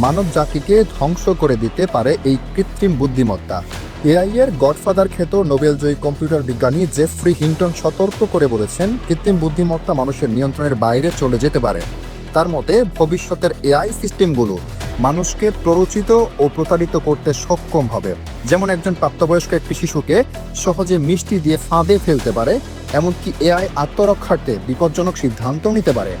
মানব জাতিকে ধ্বংস করে দিতে পারে এই কৃত্রিম বুদ্ধিমত্তা। এআই এর গডফাদার খ্যাত নোবেলজয়ী কম্পিউটার বিজ্ঞানী জেফ্রি হিন্টন সতর্ক করে বলেছেন, কৃত্রিম বুদ্ধিমত্তা মানুষের নিয়ন্ত্রণের বাইরে চলে যেতে পারে। তার মতে ভবিষ্যতের এআই সিস্টেমগুলো মানুষকে প্ররোচিত ও প্রতারিত করতে সক্ষম হবে। যেমন একজন প্রাপ্তবয়স্ক একটি শিশুকে সহজে মিষ্টি দিয়ে ফাঁদে ফেলতে পারে, এমনকি এআই আত্মরক্ষার্থে বিপজ্জনক সিদ্ধান্ত নিতে পারে।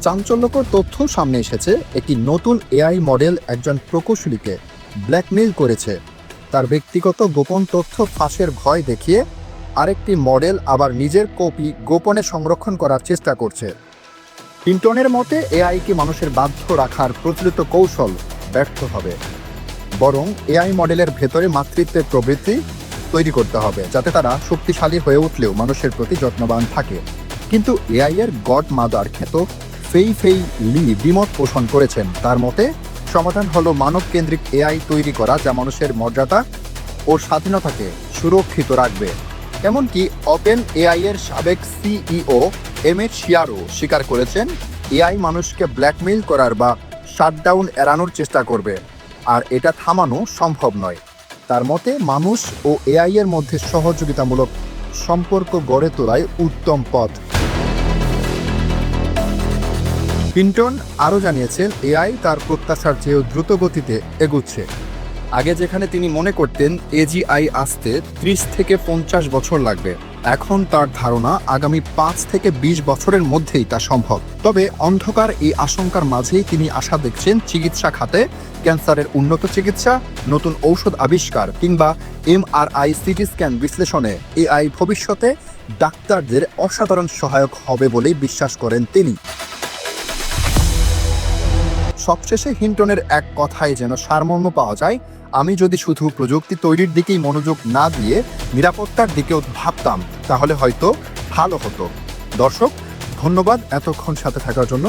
চাঞ্চল্যকর তথ্য সামনে এসেছে। একটি নতুন এআই মডেল একজন প্রকৌশলীকে ব্ল্যাকমেইল করেছে। তার ব্যক্তিগত গোপন তথ্য ফাঁসের ভয় দেখিয়ে আরেকটি মডেল আবার নিজের কপি গোপনে সংরক্ষণ করার চেষ্টা করছে। হিন্টনের মতে এআইকে মানুষের বাধ্য রাখার প্রচলিত কৌশল ব্যর্থ হবে, বরং এআই মডেলের ভেতরে মাতৃত্বের প্রবৃত্তি তৈরি করতে হবে, যাতে তারা শক্তিশালী হয়ে উঠলেও মানুষের প্রতি যত্নবান থাকে। কিন্তু এআই এর গড মাদার খ্যাত ফেই লি দ্বিমত পোষণ করেছেন। তার মতে সমাধান হলো মানব কেন্দ্রিক এআই তৈরি করা, যা মানুষের মর্যাদা ও স্বাধীনতাকে সুরক্ষিত রাখবে। এমনকি ওপেন এআই এর সাবেক সিইও এমএচ শিয়ারও স্বীকার করেছেন, এআই মানুষকে ব্ল্যাকমেইল করার বা শাটডাউন এড়ানোর চেষ্টা করবে, আর এটা থামানো সম্ভব নয়। তার মতে মানুষ ও এআই এর মধ্যে সহযোগিতামূলক সম্পর্ক গড়ে তোলাই উত্তম পথ। হিন্টন আরও জানিয়েছেন, এআই তার প্রত্যাশার চেয়েও দ্রুত গতিতে এগুচ্ছে। আগে যেখানে তিনি মনে করতেন এজিআই আসতে 30 থেকে 50 বছর লাগবে, এখন তার ধারণা আগামী 5 থেকে 20 বছরের মধ্যেই তা সম্ভব। তবে অন্ধকার এই আশঙ্কার মাঝেই তিনি আশা দেখছেন চিকিৎসা খাতে ক্যান্সারের উন্নত চিকিৎসা, নতুন ঔষধ আবিষ্কার কিংবা এমআরআই সিটি স্ক্যান বিশ্লেষণে এআই ভবিষ্যতে ডাক্তারদের অসাধারণ সহায়ক হবে বলেই বিশ্বাস করেন তিনি। সবশেষে হিন্টনের এক কথায় যেন সারমর্ম পাওয়া যায়, আমি যদি শুধু প্রযুক্তি তৈরির দিকেই মনোযোগ না দিয়ে নিরাপত্তার দিকেও ভাবতাম, তাহলে হয়তো ভালো হতো। দর্শক, ধন্যবাদ এতক্ষণ সাথে থাকার জন্য।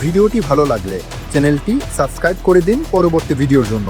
ভিডিওটি ভালো লাগলে চ্যানেলটি সাবস্ক্রাইব করে দিন পরবর্তী ভিডিওর জন্য।